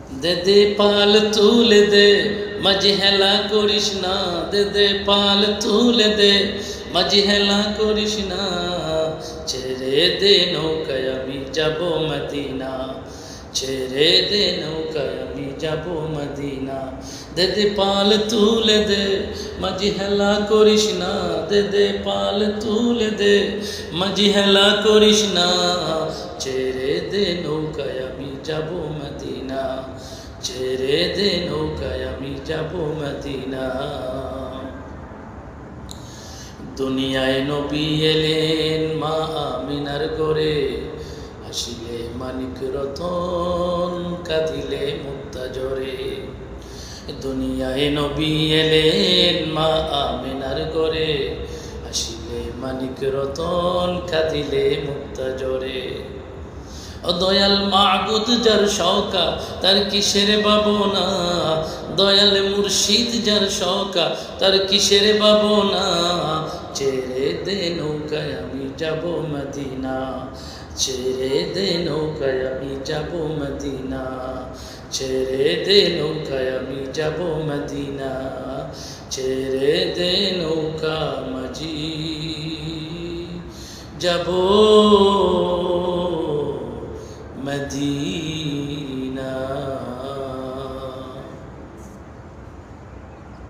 দে দে পাল তুলে দে মাঝি হেলা করিস না, দে দে পাল তুলে দে মাঝি হেলা করিস না, ছেড়ে দে নৌকায় আমি যাব মদিনা, ছেড়ে দে নৌকায় আমি যাব মদিনা। দে দে পাল তুলে দে মাঝি হেলা করিস না, দে দে পাল তুলে দে মাঝি হেলা করিস না, ছেড়ে দে নৌকায় আমি যাব মদিনা, ছেড়ে দে নৌকায় আমি যাব মদিনা। দুনিয়ায় নবী এলেন মা আমিনার করে, হাসিলে মানিক রতন কাঁদিলে মুক্তা জরে। দুনিয়ায় নবী এলেন মা আমিনার করে, হাসিলে মানিক রতন কাঁদিলে মুক্তা জরে। ও দয়াল মাবুদ যার শওকা তার কিসের ভাবনা, দয়াল মুর্শিদ যার শওকা তার কিসের ভাবনা, ছেড়ে দে নৌকায় আমি যাব মদিনা, ছেড়ে দে নৌকায় আমি যাব মদিনা, ছেড়ে দে নৌকায় আমি যাব মদিনা, ছেড়ে দে নৌকা মাঝি যাব মদিনা।